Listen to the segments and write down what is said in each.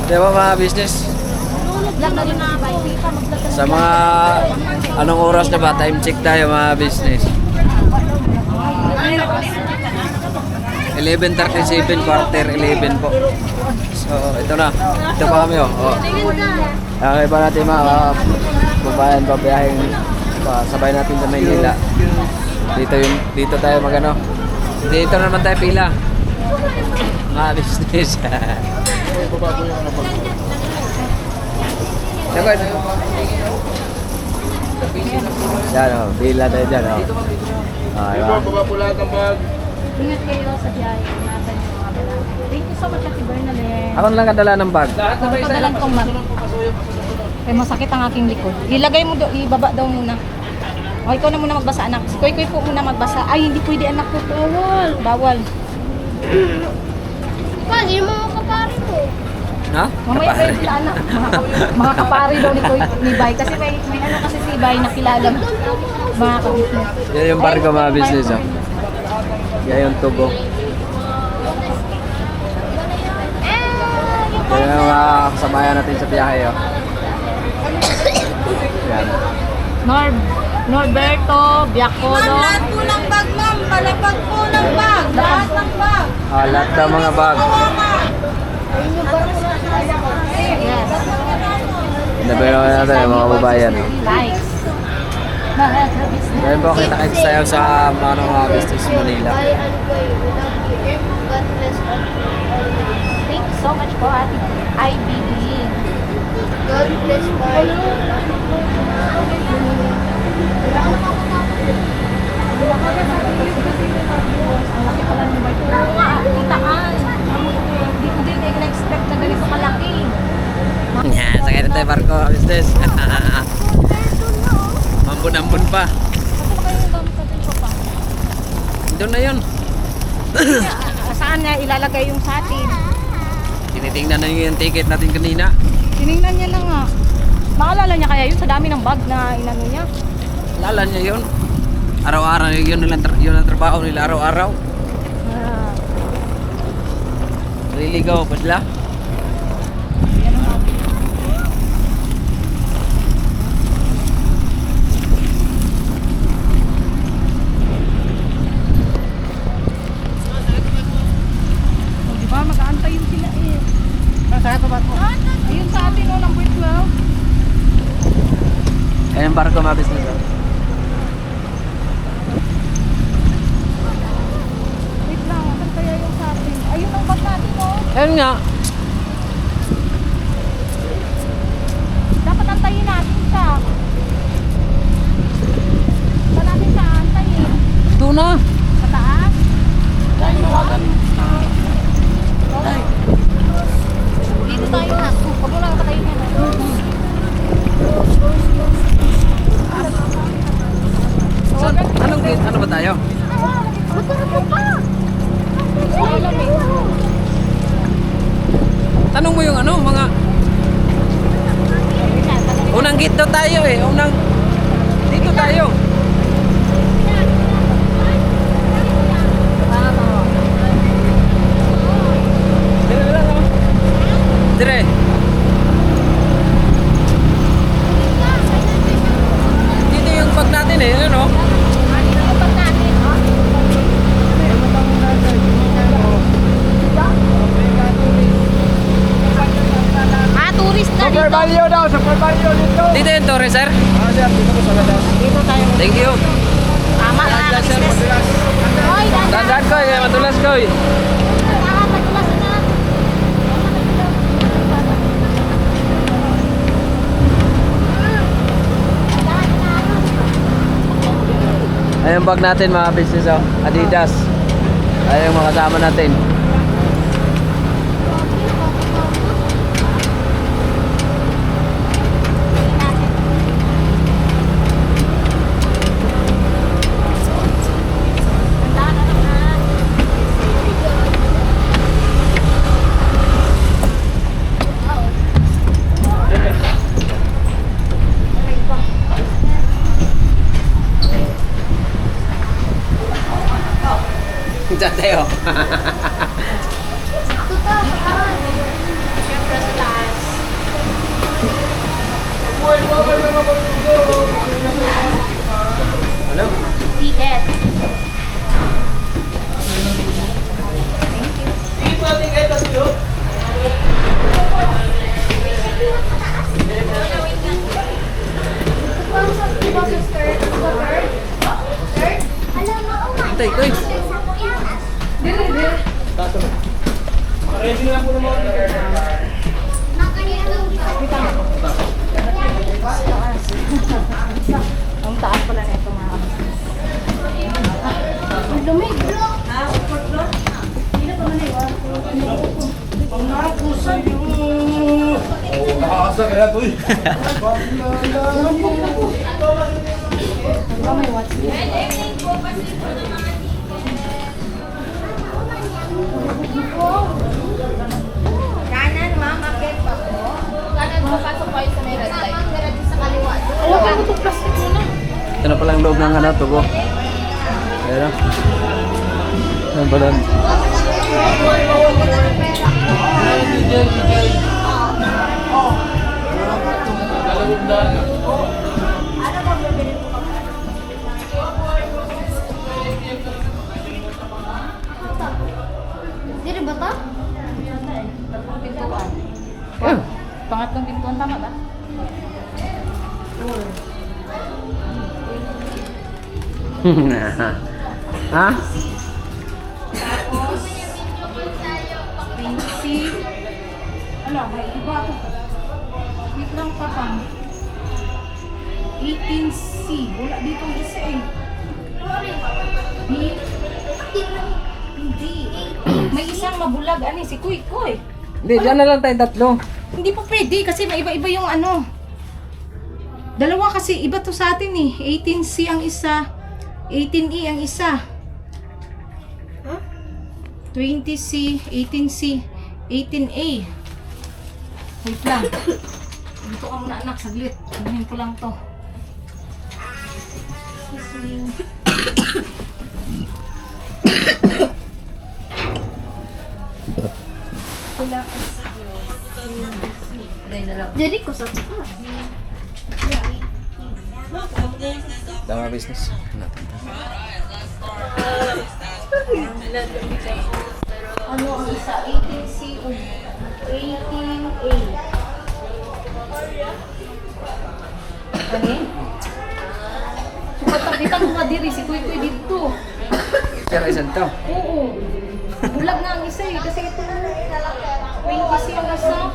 Di ba mga business? Sa mga anong oras na ba? Time check tayo mga business. 11:37, quarter 11 po. So, ito na. Ito pa kami, oh. Okay pa natin mga babayan, babiyahing sabay natin sa Maynila. Dito tayo magano. Dito naman tayo pila. Mga business. Yan, oh. Pila tayo dyan, oh. Baba po lahat ng bag. Ingat kayo sa biyahe. Ingatan yung mga dala. Thank you so much, Ate Bernalyn. Ako lang kadala ng bag. Padalan kong mag. Kaya masakit ang aking likod. Ilagay mo doon, ibaba daw muna. O, ikaw na muna magbasa, anak. Si Koy po muna magbasa. Ay, hindi pwede, anak ko. Bawal. Bawal. Kasi mga kapari mo. Ha? Mamaya kayo sila, anak. Mga kapari daw ni Koy, ni Bay. Kasi may ano kasi si Bay na kilala. Mga kabisnes. Yan yung barko mga business, oh. Yan yung tubo. Yan yung mga kasabayan natin sa biyahe, oh. Yan. Norberto, Biacolo. Lahat po ng bag, ma'am. Palapag po ng bag. Lahat ng bag. Lahat ng mga bag. Yes. Nabero natin yung mga babayan, oh. Likes. Dahil po kita tayo sa mga business Manila. Thank you so much po, Ate IBB. God bless all. Ang laki pala ng bike. Oo nga, kitaan. Hindi ko din na-expect na ganito kalaki. Yan, sakay na tayo barko, business. Ambon-ambon pa. Kasi ba kayo yung gamit natin ko pa? Doon na yun. Saan niya ilalagay yung sa atin? Tinitingnan na yung ticket natin kanina. Tinignan niya lang nga. Maalala niya kaya yun sa dami ng bag na inano niya? Lala niya yun. Araw-araw yun ang trabaho nila araw-araw. Ah, Liligaw pa sila. yan ang mga. Oh, di ba? Mag-aantay yung sila eh. Saan pa ba po? Ayun sa atin o, number 12. Ayan yung barko mga business. Oh. Wait lang, saan kaya yung sa atin? Ayun ang bag natin o. Ayun nga. Dapat antayin natin siya. Saan natin siya antayin? Doon na. Sa taas? Dito tayo na. Huwag mo lang katayin yan. So, ano ba tayo? Tanong mo yung ano, mga unang gate daw tayo eh. Dito tayo. Dire lang oh. Dire. Dito yung bag natin eh, ano? Tourist na Super dito. Mario daw, Super Mario dito. Dito yung Torre, sir. Sir, dito po sa labas. Dito tayo. Thank you. Tama na Dahan, sir. business. Hoy, Dandan ko, matulas ko eh. Ayun yung bag natin mga business, oh. Adidas. Ayun yung mga kasama natin. Diyan tayo. Siyempre sa taas. Ang taas pala na ito mga ang dumi. Nakakasa kaya to eh. Diba may watch? Kanan, ma'am. Market pa po. Kanan, papasok kayo sa may red light. Pero dito sa kaliwa. Oo, ako ito plastic muna. Ito na palang loob ng ano, tubo. Ayan na. Ayan pa doon. Dito ba to? Pintuan. Ayan. Pangatlong pintuan, tama ba? Ha? Princey. Ano, may iba ako. Wait lang pa pang. 18C. Wala dito ang isa eh. Hindi. May isang mabulag. Ano si Kuy Kuy. Hindi, dyan na lang tayong tatlo. Hindi pa pwede kasi may iba-iba yung ano. Dalawa kasi iba to sa atin eh. 18C ang isa. 18E ang isa. 20C, 18C, 18A. Wait lang. Dito ka muna anak, saglit. Sabihin ko lang to. Jadi ko sa Tama business. Ano ang isa? 18C o 18A. Kani? Sukat mo nga diri si Kuy Kuy dito. Pero isan to. Oo. Bulag na ang isa eh. Kasi ito 20C ang isa.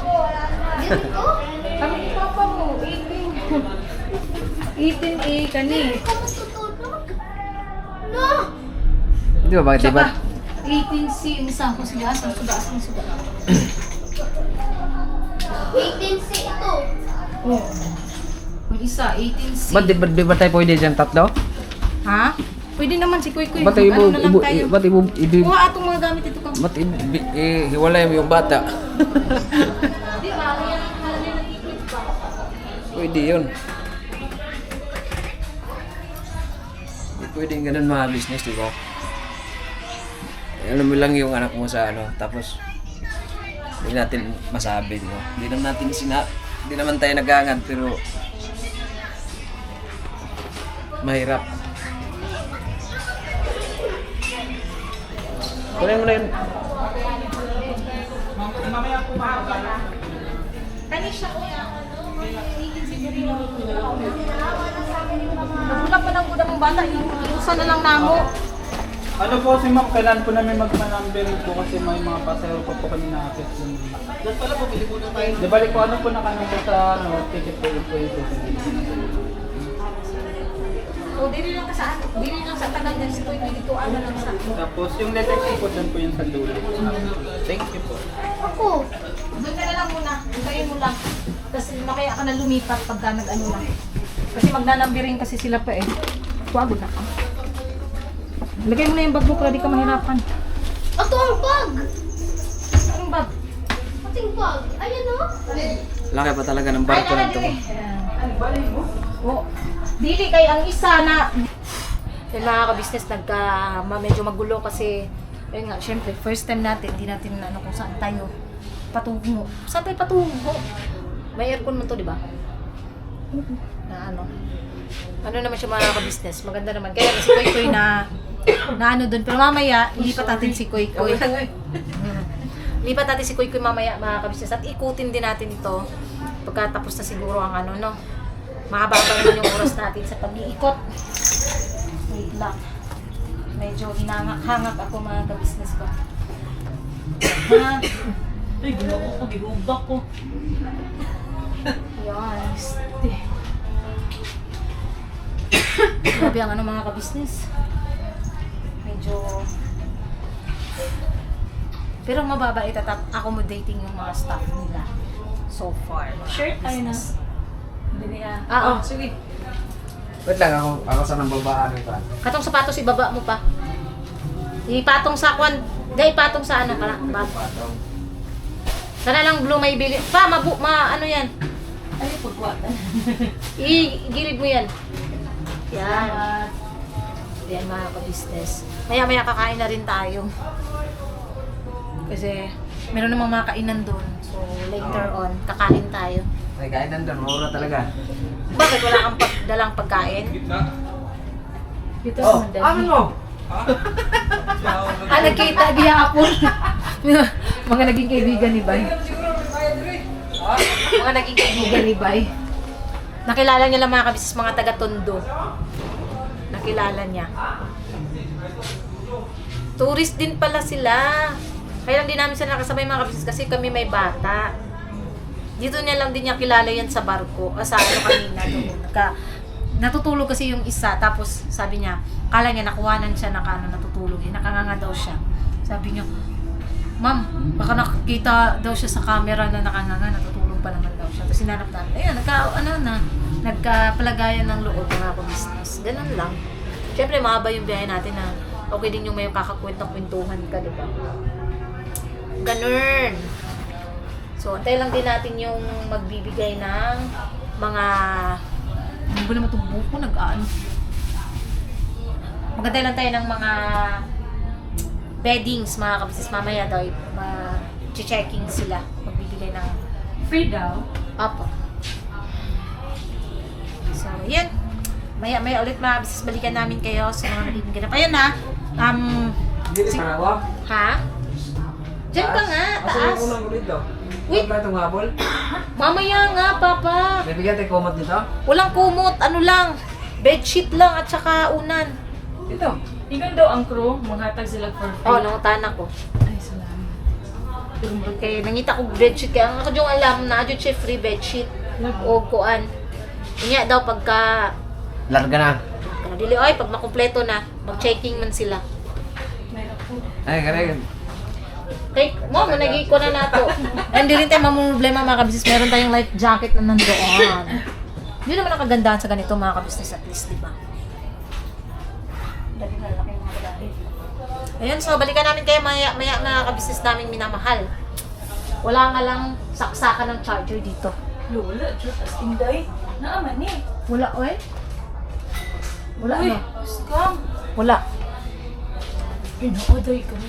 Dito? Kami ni Papa mo, 18. 18A kani. Kamu tutulog? No! Di ba bakit diba? 18C ang isa. Kung siya, asang suga. 18C ito. Oo. Yung isa, 18C. Ba't di ba tayo pwede dyan tatlo? Ha? Pwede naman si Kuy Kuy. Ba't ibo, Ano na lang tayo. ba't ibo, Kuha atong mga gamit ito ka. ba't hiwalay mo yung bata? Di ba? Kaya nakalagay ng liquid pa. Pwede yun. Hindi pwedeng ganun mga business, di ba? Alam mo lang yung anak mo sa ano, tapos hindi natin masabi, di ba? Hindi naman tayo nag-aangad, pero mahirap. Kunin mo na yun. Tanisha ko yan. Nagulang pa ng gudang ng bata. Iusan na lang namo. Ano po si ma'am, kailan po namin magmanumberin po kasi may mga pasero pa po kami nakakit. Doon pala po, pili po na tayo. Di balik po, ano po nakanong sa ticket po yung po ito. So, dili lang sa dili lang sa tagal din si Kuy Kuy dito ano lang sa. Tapos yung detective po doon po yung sa dulo. Thank you po. Ako. Doon ka na lang muna. Hintayin mo lang. Kasi makaya ka na lumipat pagka nag-ano lang. Kasi magnanambirin kasi sila pa eh. Pagod na ka. Lagay mo na yung bag mo para di ka mahirapan. Ito ang bag. Anong bag? Ating bag. Ayan o. Laki pa talaga ng barko na ito. Oh. Dili kay ang isa na yung mga ka-business medyo magulo kasi ayun nga, syempre first time natin, hindi natin ano kung saan tayo patungo. Saan tayo patungo? May aircon mo to, di ba? Na ano. Ano naman siya mga ka-business, maganda naman. Kaya si Kuy Kuy na ano doon. Pero mamaya, lipat natin si Kuy Kuy. Lipat natin si Kuy Kuy mamaya mga ka-business at ikutin din natin ito pagkatapos na siguro ang ano, no? Mahaba naman yung oras natin sa pag-iikot. Wait lang. Medyo hinangak-hangak ako mga ka-business ko. Ay, ginawa ko, gihubak ko. Yan, este. Grabe ang ano mga ka-business. Medyo... Pero mababa itatap accommodating yung mga staff nila so far. Shirt tayo na. Hindi niya. Oo. Sige. Wait lang, ako sa nang babaan ito. Katong sapatos ibaba mo pa. Ipatong sa kwan. Dahil ipatong sa ano ka bag. Sana lang blue may bili. Pa, ano yan? Ay, pagkwatan. Igilid mo yan. Yan. Yan mga ka-business. Maya-maya kakain na rin tayo. Kasi meron namang mga kainan doon. So later on, kakain tayo. Ay, kain nandun, mura talaga. Bakit wala kang dalang pagkain? Dito Oh, sa amin mo! Nagkita gihapon. Mga naging kaibigan ni Bay. Mga naging kaibigan ni Bay. Nakilala niya lang mga kabisnes, mga taga-Tondo. Nakilala niya. Tourist din pala sila. Kaya lang din namin sila nakasabay mga kabisnes kasi kami may bata. Dito niya lang din niya kilala yan sa barko. O sa ano kanina doon. Natutulog kasi yung isa. Tapos sabi niya, kala niya nakuhanan siya natutulog. Nakanganga daw siya. Sabi niya, Ma'am, baka nakikita daw siya sa camera na nakanganga, natutulog pa naman daw siya. Tapos sinanap namin, ayun, nagkapalagayan ng loob mga business. Ganun lang. Siyempre, mahaba yung biyahe natin na okay din yung may kakakwentong-kwentuhan ka, diba? Ganun. So, antay lang din natin yung magbibigay ng mga... Hindi ba naman itong buko? Nag-ano? Magantay lang tayo ng mga beddings, mga kapatid. Mamaya daw, checking sila. Magbibigay ng... Free daw. Apo. So, yan. Maya ulit mga kapatid. Balikan namin kayo sa mga nagiging ganap. Ayun na. Hindi sa nawa? Ha? Diyan ka nga, Asa yung taas. unang ulit daw? Wait. Wala itong habol? Mamaya nga, Papa. Bibigyan tayo komot dito? Walang kumot, ano lang. Bedsheet lang at saka unan. Dito. Ikaw daw ang crew, manghatag sila for free. Oh, nangutan ako. Ay, salamat. Kaya nangita ko bedsheet. Kaya ang ako yung alam na adyo siya free bedsheet. O kuan. Inya daw pagka... Larga na. Dili, oy, pag makumpleto na, mag-checking man sila. Mayroon po. Ay, kare. Kay, mo, managi ko na nato. Hindi rin tayo mamumblema mga kabisnes. Meron tayong life jacket na nandoon. Yun naman ang kagandahan sa ganito mga kabisnes at least, di ba? Dali na laki yung mga kadali. Ayun, so balikan namin kayo maya mga kabisnes naming minamahal. Wala nga lang saksakan ng charger dito. Lola, Diyos, as inday. Naaman eh. Wala, oy? Wala, Uy, ano? scam. Wala. Pinakaday ka mo.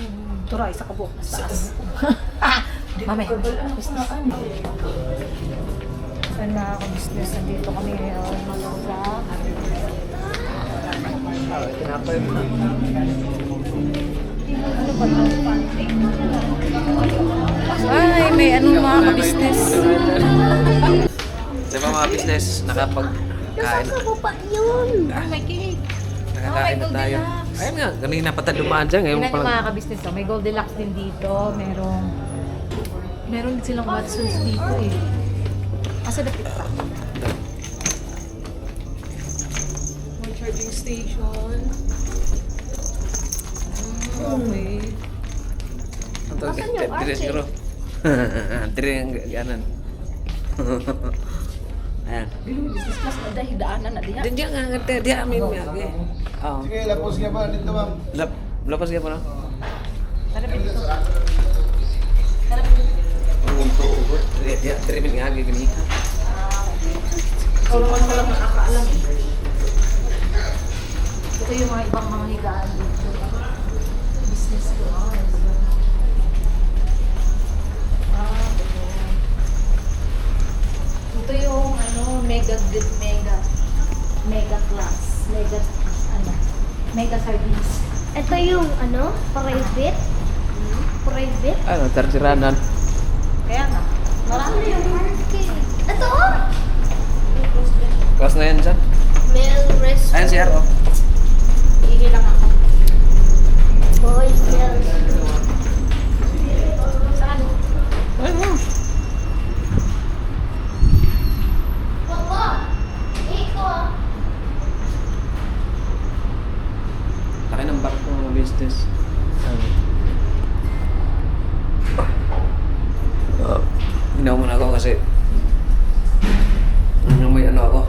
Tura, isa ka buhok na sa taas. Mamaya. Business. So, mga ka-business, nandito kami ngayon sa... Tinapay mo na. Ano ba ito? Ay, may anong mga ka-business. Di ba mga business, nakapagkain na. Ano pa yun? Oh my cake. Nakakain na tayo. Ayun nga, kanina pa tayo dumaan dyan. Ngayon Tingnan pa yung lang. mga ka-business. May Goldilocks din dito. Meron din silang Watsons dito eh. Asa dapit pa? May charging station. Okay. Ito, Asan yung dire Archie? siguro. Dire yung ganan. Ayan. Business class na dahil daanan na diha. Diyan nga, diyan amin nga. Oo. Sige, lapos ka ba dito, ma'am? Lapas ka pa na? Tara ba dito? Dire min nga, gini. Ikaw naman walang nakakaalam eh. Ito yung mga ibang mga higaan dito. Business ko. Ito yung mega class. Mega sardines. Ito yung private. Private. Ano, tarsiranan. Kaya nga. Marami yung Ito Close na yan dyan. male rest. Ayan si Aro. Ihi lang ako. Boys, girls. Saan? Ay, business. Inaw muna ako kasi may ano ako.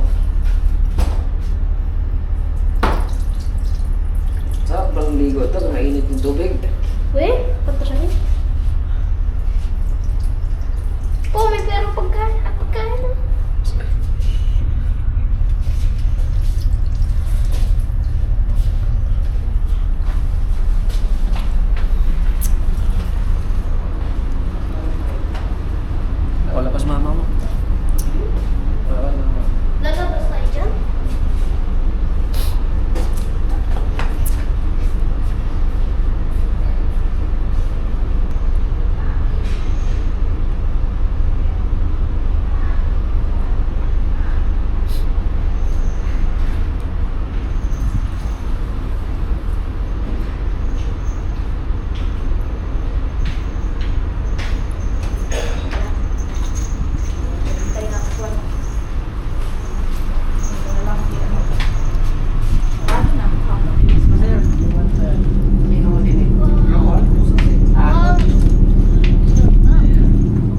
Sarap bang ligo ito? Mainit yung tubig. Weh, punta siya rin. Oh, may pero pagkain. Pagkain. Wala pa sa mama mo. Wala pa sa mama mo. Lalabas tayo dyan?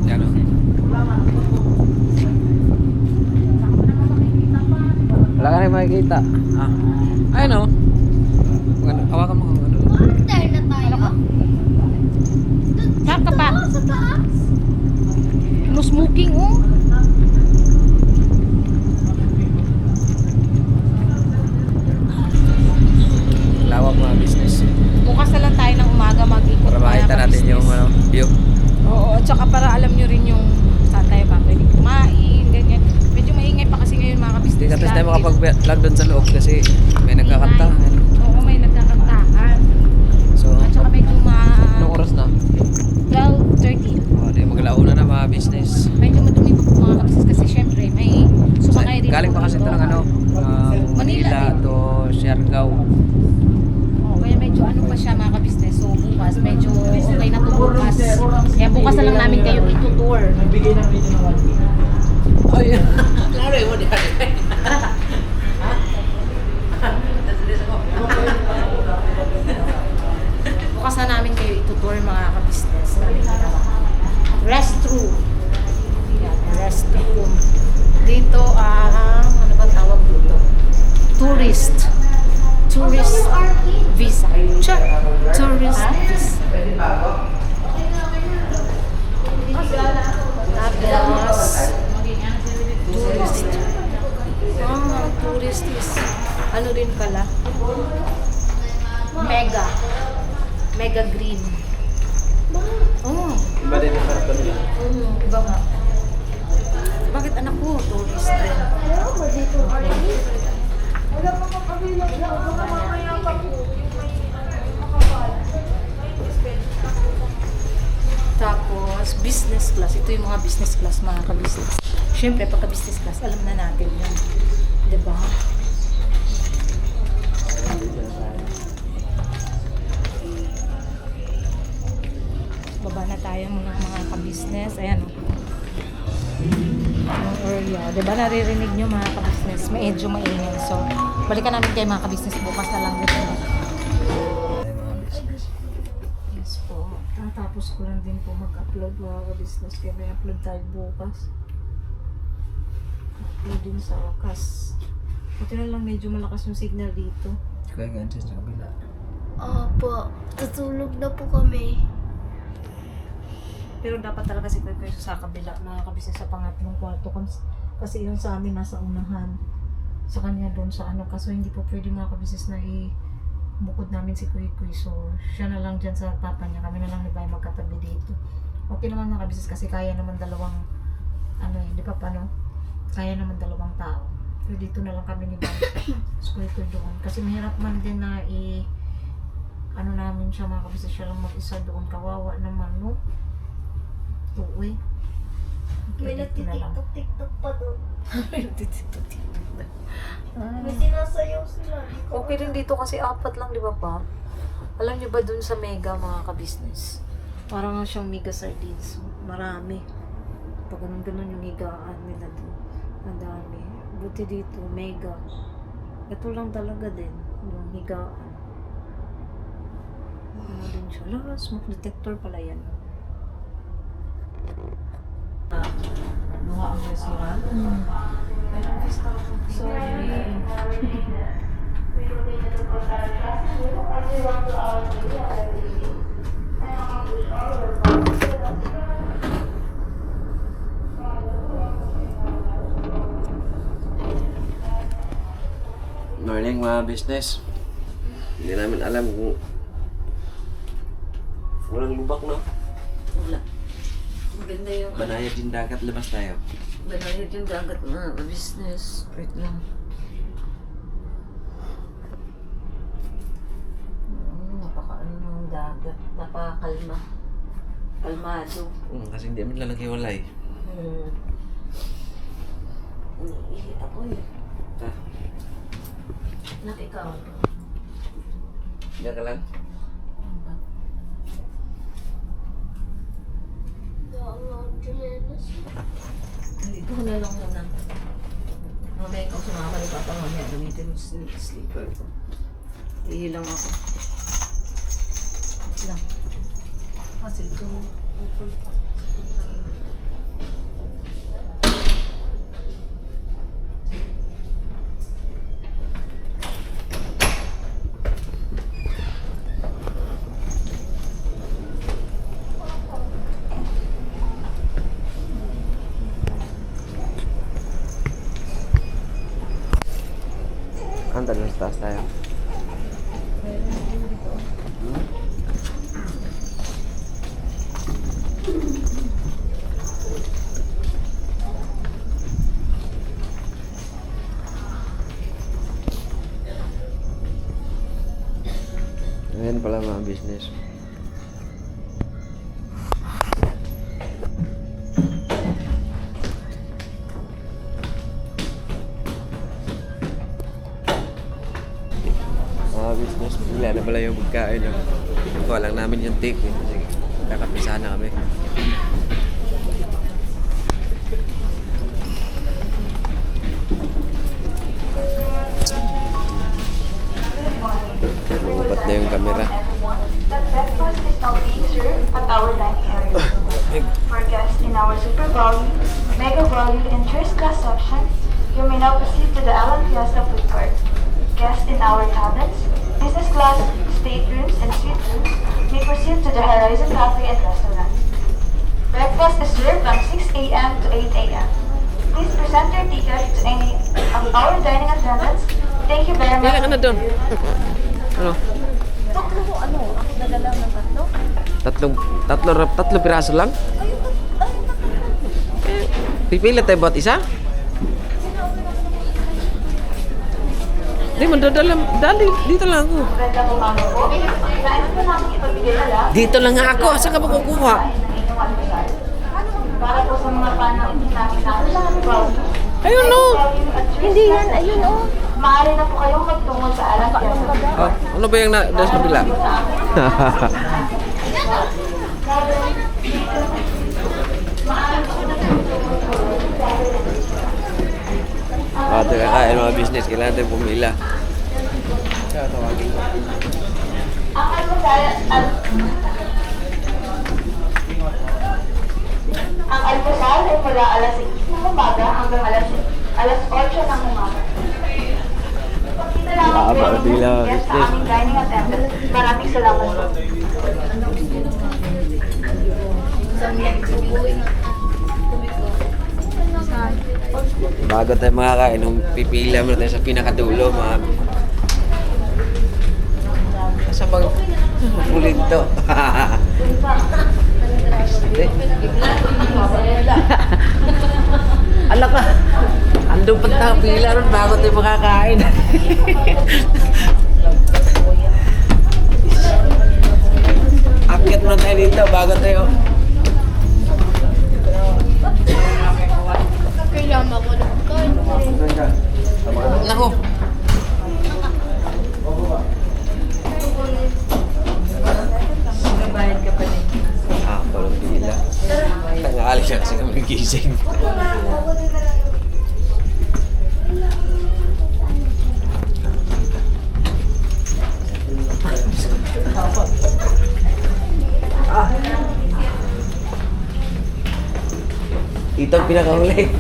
Yan o. Wala ka rin makikita. Ah. Ayun o. Hawakan mo kung ano. Order na tayo. Saan ka pa? Sa taas. No smoking, oh. Lawak mga business. Bukas na lang tayo ng umaga mag-ikot. Para makita natin yung ano, view. Oo, at saka para alam nyo rin yung saan tayo ba pwede kumain, ganyan. Medyo maingay pa kasi ngayon mga Hindi kabisnes. ka tayo makapag-vlog doon sa loob kasi may nagkakantahan. Oo, may nagkakantahan. So, At saka medyo anong oras na? 12:30. Oh, di maglauna na mga business. Medyo madumi pa po mga kabisnes kasi syempre may sumakay rin. Galing pa kasi ito ng ano, Manila to Siargao. Oo, kaya medyo ano pa siya mga kabisnes. So bukas, medyo okay na to bukas. Kaya bukas na lang namin kayo itutour. Nagbigay ng video ng 1 week. Ay, Bukas na namin kayo itutour mga kabisnes. Restroom. Yan, restroom. Dito ang, ano ba tawag dito? Tourist. Tourist visa. Check. Tourist visa. Tapos, tourist. Ah, tourist is, ano rin pala? Mega. Mega green. Oh, iba din yung karton nila. iba nga. Bakit anak ko? Tourist din. Tapos, business class. Ito yung mga business class, mga ka-business. Siyempre, pagka business class, alam na natin yun. Diba? Baba na tayo mga ka-business. Ayan o. Yung area. Diba naririnig nyo mga ka-business? Medyo maingay. So, balikan namin kayo mga ka-business bukas na lang dito. Yes po. Tapos ko lang din po mag-upload mga ka-business. Kaya may upload tayo bukas. Upload din sa wakas. Buti na lang medyo malakas yung signal dito. Kaya ganyan sa kabila. Opo, tutulog na po kami. Pero dapat talaga si Kuya sa kabila mga kabisnes sa pangatlong kwarto kasi yung sa amin nasa unahan sa kanya doon sa ano kaso hindi po pwede mga kabisnes na bukod namin si Kuya so siya na lang dyan sa papa niya kami na lang ni Bay magkatabi dito okay naman mga kabisnes kasi kaya naman dalawang ano di pa paano kaya naman dalawang tao pero dito na lang kami ni Bay so Kuya doon kasi mahirap man din na ano namin siya mga kabisnes siya lang mag-isa doon kawawa naman no. Uy. May nagtitiktok-tiktok pa doon. May sinasayaw sila. okay din dito kasi apat lang, di ba pa? Alam niyo ba dun sa Mega mga ka-business? Parang nga siyang Mega Sardines. Marami. Pag ganun yung higaan nila dun. Ang dami. Buti dito, Mega. Ito lang talaga din. Yung higaan. Ano din siya? Ala, smoke detector pala yan. Mga ang restaurant. Sorry. Morning mga business. Hindi namin alam kung walang lubak, no? Wala. Maganda yung Banayad din dagat, labas tayo. banayad yung dagat na business. Wait lang. Napakaano ng dagat. Napakalma. Kalmado. Kasi hindi namin lalagay walay. Naiihi ako eh. Ha? Nak ikaw. Diyan ka lang. Dito ko na lang muna. Mamaya ikaw sumama ni Papa mamaya. Gamitin mo sleeper ko. Ihi lang ako. Wait lang. Kasi ito. Antal na sa taas tayo. Ayan pala mga business. Mga business, wala na pala yung pagkain. No? Kuha lang namin yung take. Eh. Sige, kakapisa na kami. Lupat na yung camera. Breakfast is now being served at our dining area. For guests in our Super Value, Mega Value, and First Class section, you may now proceed to the Alan Fiesta food court. Guests in our cabins, business class, staterooms, and suite rooms may proceed to the Horizon Cafe and Restaurant. Breakfast is served from 6 a.m. to 8 a.m. Please present your ticket to any of our dining attendants. Thank you very much. Kailan ka na doon? Ano? Tatlo ko, ano? Ako dadala ng tatlo? Tatlo piraso lang? Pipila tayo bawat isa? Hindi mo dadala. Dali, dito lang ako. Magandang umaga po. Nais po namin ipagbigay na lang Dito lang nga ako. Saan ka ba kukuha? ng inyong almusal. Para po sa mga panang namin na Ayun no! Hindi yan, ayun o. Maaari na po kayong magtungo sa Alan Fiesta. Oh, ano ba yung nasa kabila? Ito kakain mga business. Kailangan natin pumila. Kaya tawagin ko. Ang almusal, ang almusal ay mula alas 6 ng umaga hanggang alas 8 ng umaga. Pagkita lamang po Haba, yung bila, guest sa business. aming dining attendant. Maraming salamat po. Bago tayo makakain, nung pipila muna tayo sa pinakadulo, mga... Saan bang ulit to? Hindi. Ala ka! Andun pa tayo pila ron bago tayo makakain. Akyat muna tayo dito bago tayo... Kailangan ko ng kain. Naku! Nabayad ka pa din. Walang pila. Tangali siya kasi kami gising. Ito ang pinakahuli.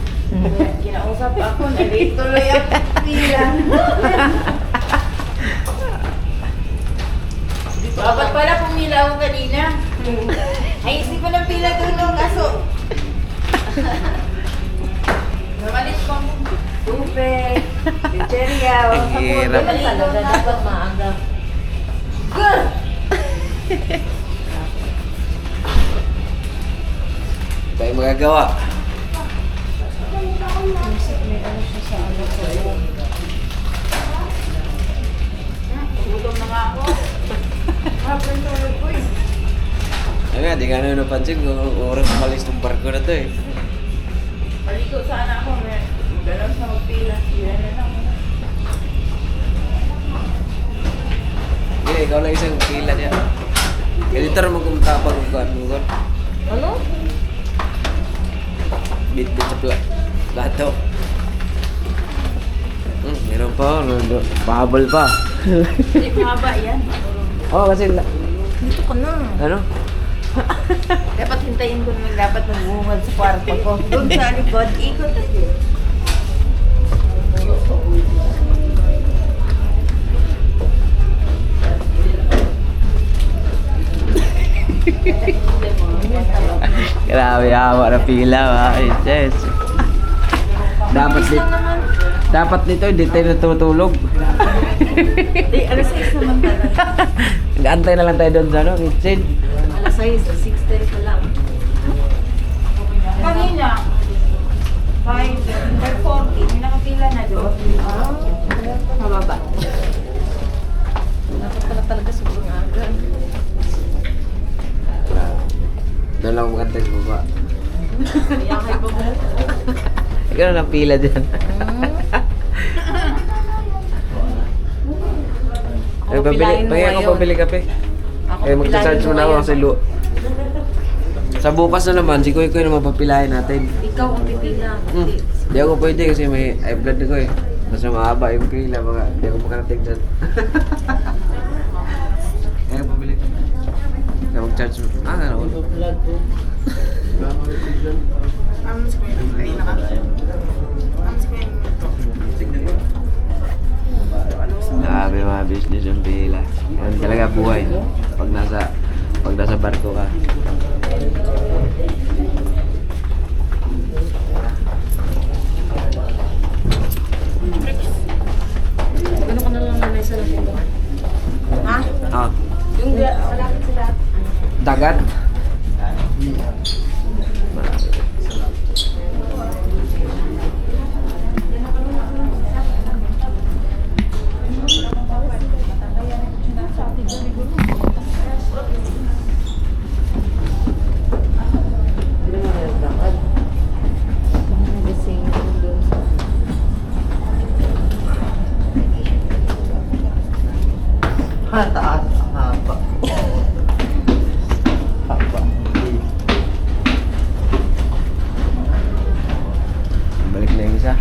Kinausap ako, nalate tuloy ang pila. Dapat pala pumila ako kanina. Ay, isip ko ng pila doon ng aso. Namalis pang tubig, chicheria, Ang hirap. talaga dapat maaga. Good! Tayong magagawa. Gutom na nga ako. Hapon tulog ko eh. Ay nga, di ka na napansin kung oras umalis ng barko na to eh. Maligo sana ako, galaw sa magpila. Yan na lang. Hindi, ikaw lang isang pila niya. Ganito rin magkumtapang mo kon. Ano? Bit-bit sa plato. Meron pa, pahabol pa. Hindi mahaba yan. Oo, kasi Dito ka na. ano? Dapat hintayin ko naman dapat nagbungad sa kwarto ko. Doon sa likod, ikot tayo. Grabe, hawa na pila ba? Ay, yes. Dapat dito, hindi tayo natutulog. Alas 6 naman talaga. Nag-antay na lang tayo doon sa ano, kitchen. Alas 6, 6:30 pa lang. Kanina, 5:40, may nakapila na doon. Mababa. Dapat pala talaga sobrang aga. Doon lang magantay sa baba. Yakay pa mo. Gano'n ang pila dyan. Ay, pilayin mo pagay ako ngayon. pabili kape. Ako Eh, magsa-charge mo na ako ngayon. kasi sa bukas na naman, si Kuy Kuy naman papilahin natin. Ikaw ang pipila. Di ako pwede kasi may high blood ko eh. Mas mahaba yung pila, baka di ako makarating dyan. Kaya pabili ka. Kaya mag-charge mo. Ano? Grabe mga business yung pila. Yan talaga buhay. Pag nasa barko ka. Ano ka na lang na sa lapungan? Ha? Ah, Yung malapit sa lahat. dagat. Taas, haba. Balik na yung isa.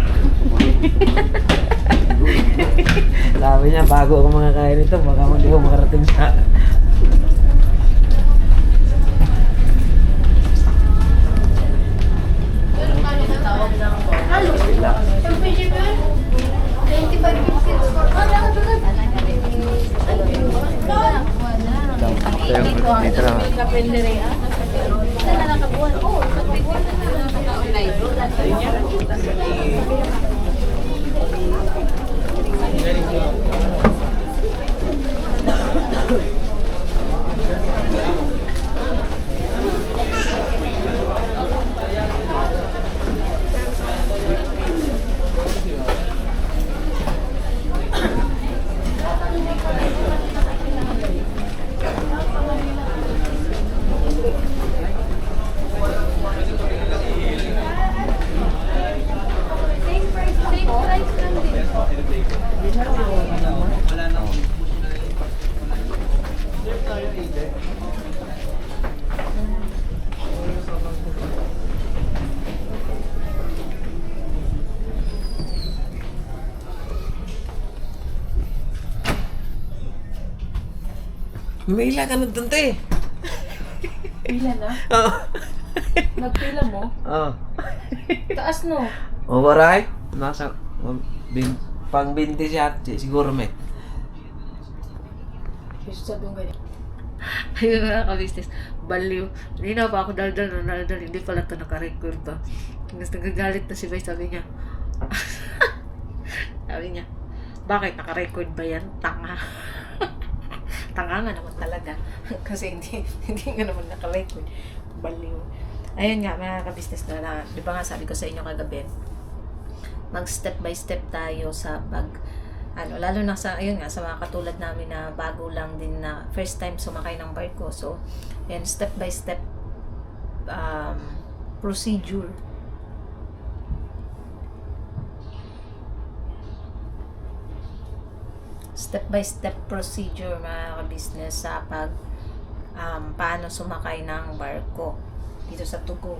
Sabi niya, bago ako makakain nito, baka hindi ko makarating sa... Dito na. May ila ka na doon, te. Pila na? Oo. Nagpila mo? Oh. Taas no? Override? Nasa pang 20 siya, siguro may. Gusto sabi mo ganyan. Ayun mga ka-business, baliw. Hindi na pa ako daldal, hindi pala ito naka-record pa. Tapos nagagalit na si Bay, sabi niya. Sabi niya, bakit naka-record ba yan? Tanga. Tanga nga naman talaga. Kasi hindi nga naman naka-record. Baliw. Ayun nga mga ka-business na, di ba nga sabi ko sa inyo kagabi, mag step by step tayo sa lalo na sa, ayun nga, sa mga katulad namin na bago lang din na first time sumakay ng barko. So, and step by step procedure. Step by step procedure mga ka-business sa paano sumakay ng barko dito sa Tugo.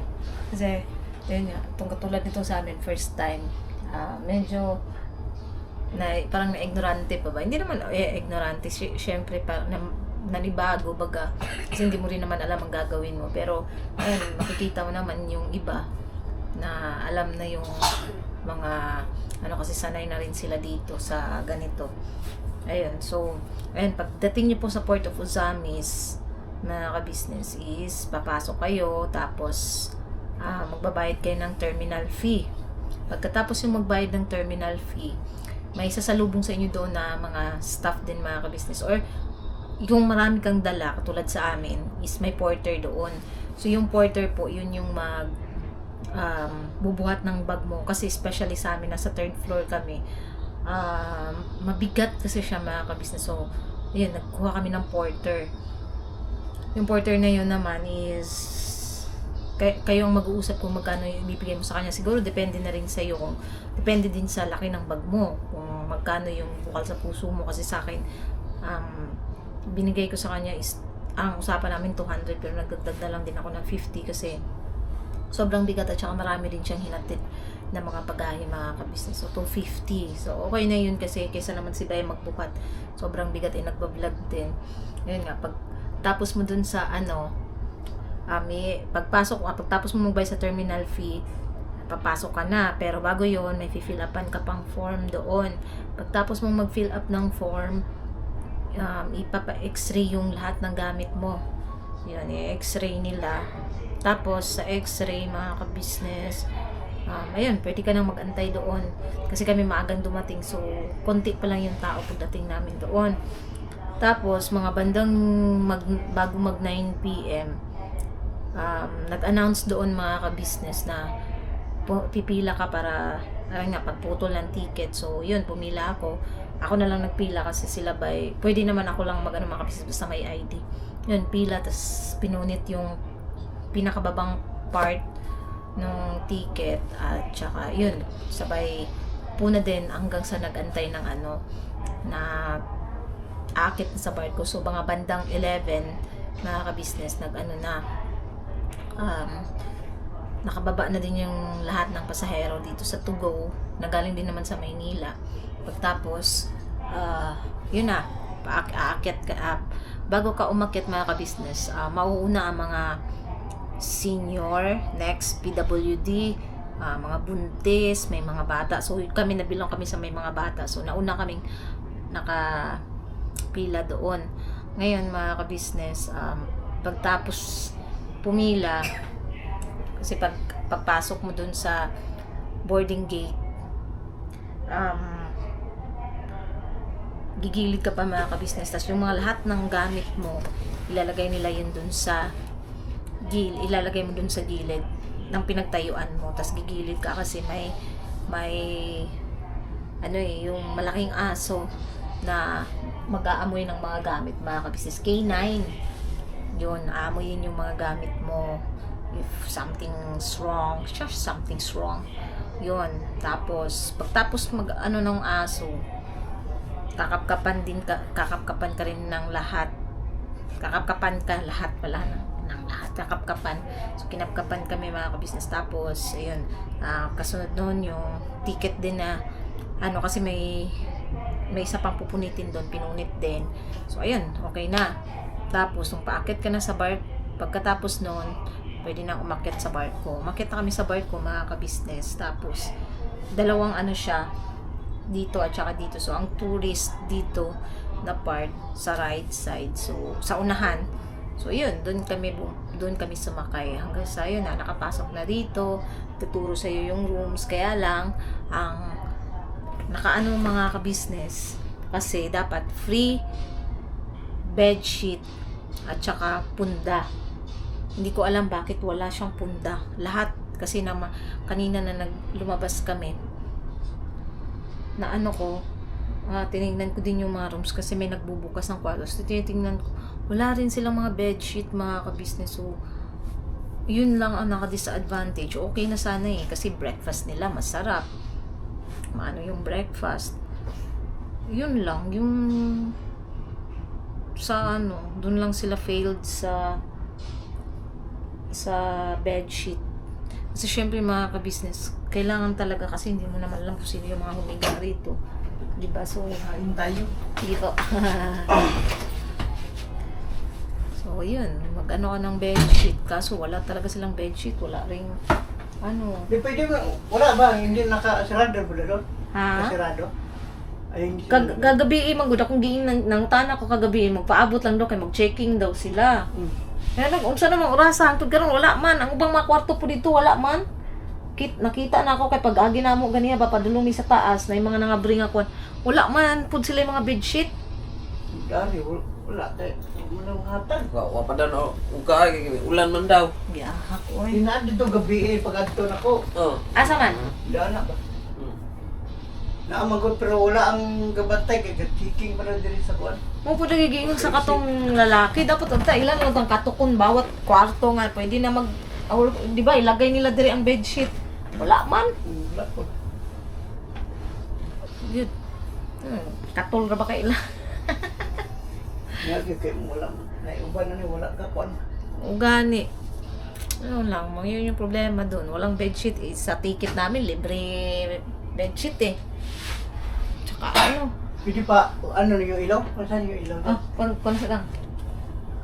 Kasi, ayun nga, itong katulad nito sa amin, first time, medyo parang na-ignorante pa ba? Hindi naman ignorante, syempre parang nanibago baga kasi hindi mo rin naman alam ang gagawin mo, pero ayun, makikita mo naman yung iba na alam na yung mga kasi sanay na rin sila dito sa ganito. Ayun, so ayun, pagdating niyo po sa Port of Ozamis mga ka-business is papasok kayo, tapos magbabayad kayo ng terminal fee. Pagkatapos yung magbayad ng terminal fee, may sasalubong sa inyo doon na mga staff din mga ka-business, or yung marami kang dala katulad sa amin is may porter doon. So yung porter po, yun yung bubuhat ng bag mo, kasi especially sa amin, nasa 3rd floor kami, mabigat kasi siya mga ka-business. So yun, nagkuha kami ng porter. Yung porter na yun naman is kayong mag-uusap kung magkano yung ibibigay mo sa kanya. Siguro depende na rin sa iyo, kung depende din sa laki ng bag mo, kung magkano yung bukal sa puso mo. Kasi sa akin, binigay ko sa kanya is, ang usapan namin 200, pero nagdagdag na lang din ako ng 50 kasi sobrang bigat at saka marami din siyang hinatid na mga bagahe mga ka-business. So 250, so okay na yun, kasi kaysa naman si Bay magbukat, sobrang bigat, nagbablog din. Yun nga, pag tapos mo dun sa pagtapos mo magbayad sa terminal fee, papasok ka na. Pero bago yon, may fill upan ka pang form doon. Pagtapos mo mag-fill up ng form, ipapa-x-ray yung lahat ng gamit mo. Yun, i-x-ray nila. Tapos sa x-ray mga ka-business, ayun, pwede ka nang mag-antay doon. Kasi kami maagang dumating, so konti pa lang yung tao pagdating namin doon. Tapos mga bandang bago mag 9 PM, nag-announce doon mga ka-business na pipila ka para pagputol ng ticket. So yun, pumila ako. Ako na lang nagpila kasi sila pwede naman ako lang mga ka-business basta may ID. Yun, pila, tas pinunit yung pinakababang part ng ticket, at saka yun, sabay puna din hanggang sa nag-antay ng na aakit na sa barko. So mga bandang 11 mga ka-business, nakababa na din yung lahat ng pasahero dito sa Tugo, na galing din naman sa Maynila. Pagtapos yun na, aakyat ka. Bago ka umakyat mga ka-business, mauuna ang mga senior, next PWD, mga buntis, may mga bata. So kami, nabilang kami sa may mga bata, so nauna kaming nakapila doon. Ngayon mga ka-business, pagtapos pumila, kasi pagpasok mo dun sa boarding gate, gigilid ka pa mga ka-business, tas yung mga lahat ng gamit mo, ilalagay nila yun dun sa ilalagay mo dun sa gilid ng pinagtayuan mo, tas gigilid ka kasi may yung malaking aso na mag-aamoy ng mga gamit mga ka-business. K9 yun, aamoyin yung mga gamit mo if something's wrong, just something's wrong yun. Tapos pagtapos ng aso, kakapkapan ka rin ng lahat. Kakapkapan So kinapkapan kami mga ka-business. Tapos ayun, kasunod noon yung ticket din na kasi may isa pang pupunitin doon, pinunit din. So ayun, okay na. Tapos nung paakit ka na sa bar, pagkatapos noon, pwede nang umakyat sa barko. Umakyat na kami sa barko, mga ka-business. Tapos, dalawang ano siya, dito at saka dito. So, ang tourist dito na part sa right side. So, sa unahan. So, yun, doon kami sumakay. Hanggang sa yun na, nakapasok na dito. Tuturo sa iyo yung rooms. Kaya lang, ang nakaano mga ka-business, kasi dapat free bedsheet at saka punda. Hindi ko alam bakit wala siyang punda. Lahat, kasi kanina na lumabas kami, na ano ko, tinignan ko din yung mga rooms kasi may nagbubukas ng kwartos. Tinitingnan ko, wala rin silang mga bedsheet, mga ka-business. So, yun lang ang naka-disadvantage. Okay na sana kasi breakfast nila masarap. Maano yung breakfast. Yun lang, yung sa dun lang sila failed sa bedsheet. Kasi syempre mga ka-business, kailangan talaga kasi hindi mo naman alam kung sino yung mga humiga rito. Diba? So, Kain tayo. dito. So, yun. Mag-ano ka ng bedsheet. Kaso, wala talaga silang bedsheet. Wala ring, Di pwede ba, wala ba? Hindi nakasarado ba doon? Ha? Nakasarado? Ay, hindi Gagabiin, magod akong diin ng tana ko kagabiin. Magpaabot lang daw kay mag-checking daw sila. Kaya unsa namang orasan tud karon wala man. Ang ubang mga kwarto po dito wala man. Nakita na ako kay pag-agi na mo ganiya ba padulong mi sa taas na yung mga nangabring ako. Wala man pud sila yung mga bedsheet. Dari, wala tayo. Wala hatag. Wa pa daw na uga ulan man daw. Gihak oy. Hinaan dito gabi pag adto nako. Oh. Asa man? Daan na ba? Naamagod pero wala ang gabantay kay kicking pa na diri sa kuan. Mo pud nagiging sa katong lalaki dapat unta ilan lang tang katukon bawat kwarto nga pwede na di ba ilagay nila diri ang bedsheet. Wala man. Wala po. Yun. Katol ra ba kay ila? Nga kay wala. Naiuban na ni wala ka kuan. O gani. Ano lang, yun yung problema doon. Walang bedsheet. Sa ticket namin, libre bedsheet eh. Tsaka Pwede pa yung ilaw? Saan yung ilaw? kung sa lang.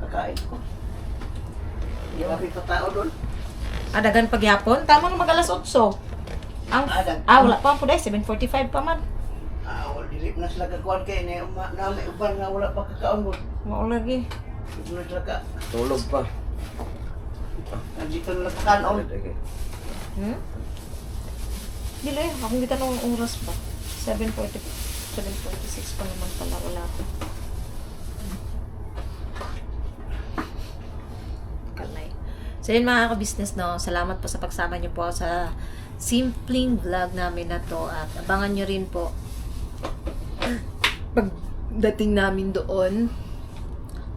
Kakain ko. Hindi pa pa tao doon. Dagan pagyapon. Tama na mag-alas 8. Wala pa po dahil. 7:45 pa man. Wala dili na sila kakuan kay na may uban nga wala pa kakaon mo. Mao lagi. Dili na sila ka. Tulog pa. Nandito na nakakaon. Dili, akong kita nung oras pa. 7:46 pa naman pala. Wala pa. Kalay. So yun mga ka-business, no? Salamat po sa pagsama niyo po sa simpleng vlog namin na to. At abangan nyo rin po pagdating namin doon.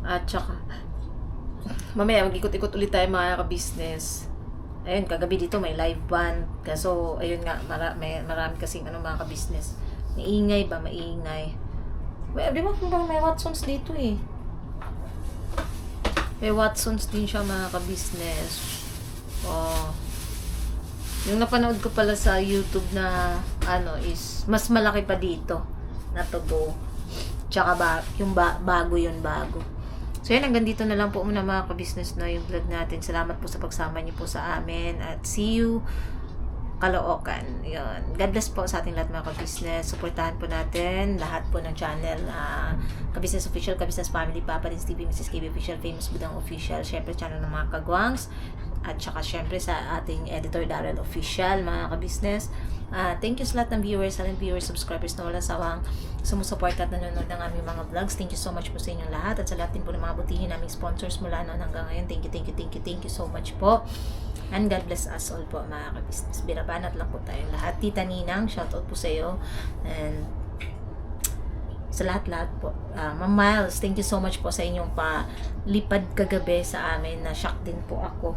At saka mamaya mag-ikot-ikot ulit tayo mga ka-business. Ayun, kagabi dito may live band. Kaso, ayun nga, marami kasing mga ka-business. Maingay ba? Maingay. Well, di ba may Watsons dito eh. May Watsons din siya mga ka-business. Yung napanood ko pala sa YouTube na is mas malaki pa dito na tubo. Tsaka bago yun, bago. So yan, hanggang dito na lang po muna mga ka-business na yung vlog natin. Salamat po sa pagsama niyo po sa amin at see you Caloocan. Yun. God bless po sa ating lahat mga ka-business. Suportahan po natin lahat po ng channel na Ka-Business Official, Ka-Business Family, Papa Dins TV, Mrs. KB Official, Famous Budang Official, syempre channel ng mga kagwangs, at saka syempre sa ating editor Darrell Official mga ka-business. Thank you sa lahat ng viewers, silent viewers, subscribers na walang sawang sumusuporta at nanonood ng aming mga vlogs. Thank you so much po sa inyong lahat at sa lahat din po ng mga butihin naming sponsors mula noon hanggang ngayon. Thank you so much po. And God bless us all po mga ka-business. Birabanat lang po tayong lahat. Tita Ninang, shoutout po sa iyo. And sa lahat-lahat po. Ma'am Miles, thank you so much po sa inyong palipad kagabi sa amin. Na-shock din po ako.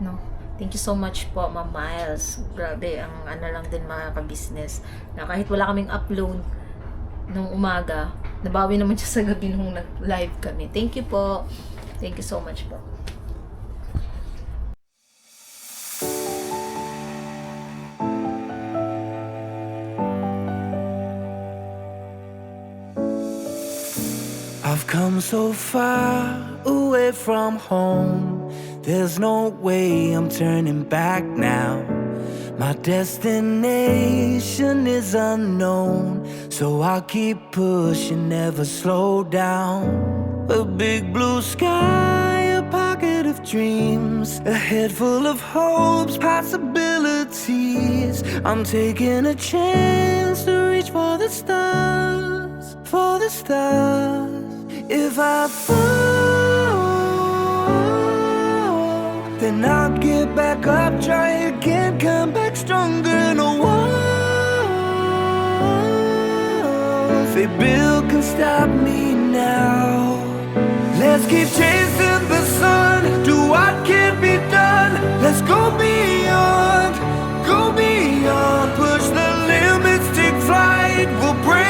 No? Thank you so much po, Ma'am Miles. Grabe, ang lang din mga ka-business. Na kahit wala kaming upload nung umaga, nabawi naman siya sa gabi nung nag-live kami. Thank you po. Thank you so much po. I've come so far away from home There's no way I'm turning back now. My destination is unknown, so I'll keep pushing, never slow down. A big blue sky, a pocket of dreams, a head full of hopes, possibilities. I'm taking a chance to reach for the stars, for the stars. If I fall, then I'll get back up, try again, come back stronger. No walls they build can stop me now. Let's keep chasing the sun, do what can be done. Let's go beyond, push the limits, take flight. We'll break